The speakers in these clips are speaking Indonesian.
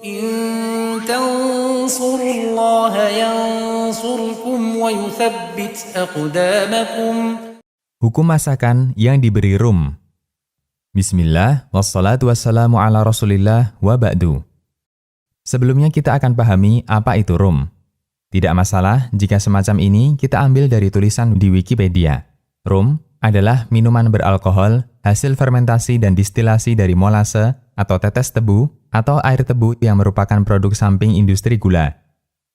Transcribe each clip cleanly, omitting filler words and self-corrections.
إن تنصروا الله ينصركم ويثبت أقدامكم. Hukum masakan yang diberi rum. Bismillah, wassalatu wassalamu ala rasulillah wa ba'du. Sebelumnya kita akan pahami apa itu rum. Tidak masalah jika semacam ini kita ambil dari tulisan di Wikipedia. Rum adalah minuman beralkohol, hasil fermentasi dan distilasi dari molase atau tetes tebu atau air tebu yang merupakan produk samping industri gula.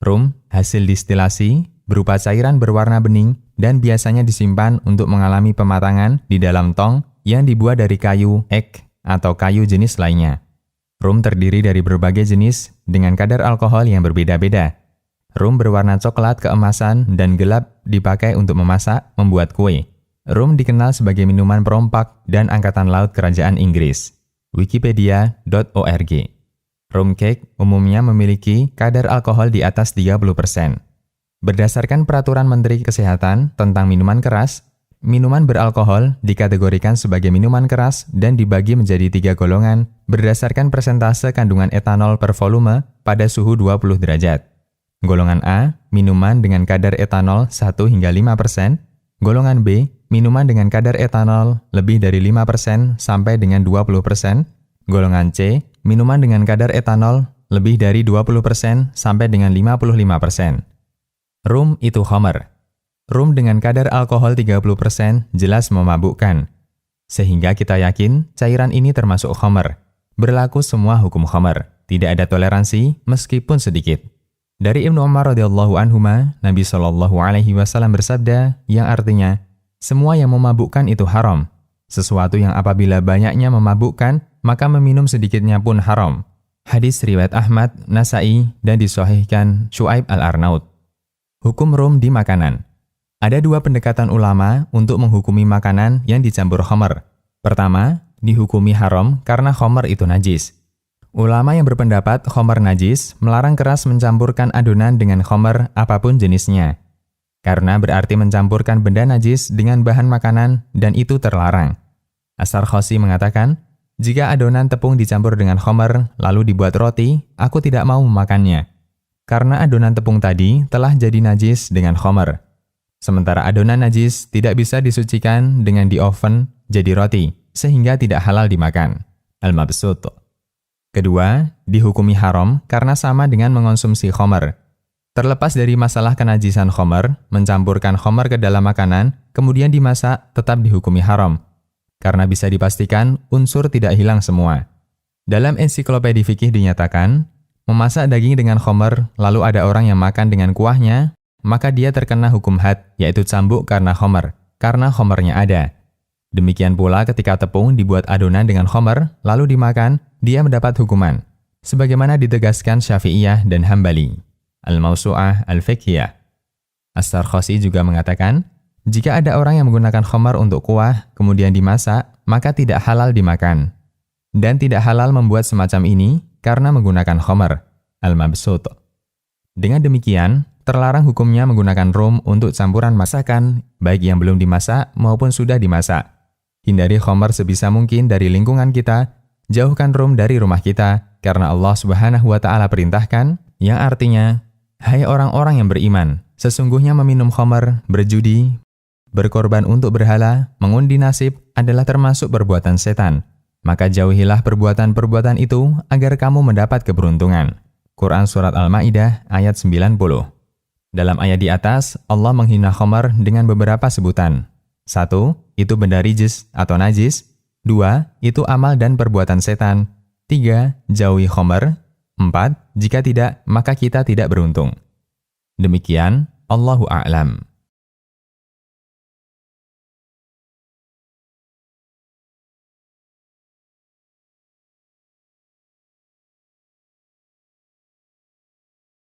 Rum, hasil distilasi, berupa cairan berwarna bening dan biasanya disimpan untuk mengalami pematangan di dalam tong yang dibuat dari kayu, ek, atau kayu jenis lainnya. Rum terdiri dari berbagai jenis dengan kadar alkohol yang berbeda-beda. Rum berwarna coklat keemasan dan gelap dipakai untuk memasak, membuat kue. Rum dikenal sebagai minuman perompak dan angkatan laut kerajaan Inggris. Wikipedia.org. Rum cake umumnya memiliki kadar alkohol di atas 30%. Berdasarkan Peraturan Menteri Kesehatan tentang minuman keras, minuman beralkohol dikategorikan sebagai minuman keras dan dibagi menjadi 3 golongan berdasarkan persentase kandungan etanol per volume pada suhu 20 derajat. Golongan A, minuman dengan kadar etanol 1 hingga 5%. Golongan B, minuman dengan kadar etanol lebih dari 5% sampai dengan 20%. Golongan C, minuman dengan kadar etanol lebih dari 20% sampai dengan 55%. Rum itu khamar. Rum dengan kadar alkohol 30% jelas memabukkan. Sehingga kita yakin cairan ini termasuk khamar. Berlaku semua hukum khamar. Tidak ada toleransi meskipun sedikit. Dari Ibnu Umar radhiyallahu anhuma, Nabi SAW bersabda yang artinya, semua yang memabukkan itu haram. Sesuatu yang apabila banyaknya memabukkan, maka meminum sedikitnya pun haram. Hadis riwayat Ahmad, Nasa'i, dan disahihkan Syu'aib al-Arnaud. Hukum rum di makanan. Ada 2 pendekatan ulama untuk menghukumi makanan yang dicampur khamar. Pertama, dihukumi haram karena khamar itu najis. Ulama yang berpendapat khamar najis melarang keras mencampurkan adonan dengan khamar apapun jenisnya. Karena berarti mencampurkan benda najis dengan bahan makanan dan itu terlarang. As-Sarkhosi mengatakan, jika adonan tepung dicampur dengan khamar lalu dibuat roti, aku tidak mau memakannya. Karena adonan tepung tadi telah jadi najis dengan khamar. Sementara adonan najis tidak bisa disucikan dengan di oven jadi roti, sehingga tidak halal dimakan. Al-Mabsut. Kedua, dihukumi haram karena sama dengan mengonsumsi khamar. Terlepas dari masalah kenajisan khamar, mencampurkan khamar ke dalam makanan, kemudian dimasak tetap dihukumi haram. Karena bisa dipastikan unsur tidak hilang semua. Dalam ensiklopedi fikih dinyatakan, memasak daging dengan khamar, lalu ada orang yang makan dengan kuahnya, maka dia terkena hukum had, yaitu cambuk karena khamarnya ada. Demikian pula ketika tepung dibuat adonan dengan khamar, lalu dimakan, dia mendapat hukuman. Sebagaimana ditegaskan Syafi'iyah dan Hambali. Al-Mawsu'ah Al-Fiqhiyah. As-Sarkhosi juga mengatakan, jika ada orang yang menggunakan khamar untuk kuah, kemudian dimasak, maka tidak halal dimakan. Dan tidak halal membuat semacam ini karena menggunakan khamar. Al-Mabsut. Dengan demikian, terlarang hukumnya menggunakan rum untuk campuran masakan, baik yang belum dimasak maupun sudah dimasak. Hindari khamar sebisa mungkin dari lingkungan kita, jauhkan rum dari rumah kita, karena Allah Subhanahu wa Ta'ala perintahkan, yang artinya, hai orang-orang yang beriman, sesungguhnya meminum khamar, berjudi, berkorban untuk berhala, mengundi nasib adalah termasuk perbuatan setan. Maka jauhilah perbuatan-perbuatan itu agar kamu mendapat keberuntungan. Quran Surat Al-Ma'idah ayat 90. Dalam ayat di atas, Allah menghina khamar dengan beberapa sebutan. 1. Itu benda rijis atau najis. 2. Itu amal dan perbuatan setan. 3. Jauhi khamar. 4. Jika tidak, maka kita tidak beruntung. Demikian, Allahu a'lam.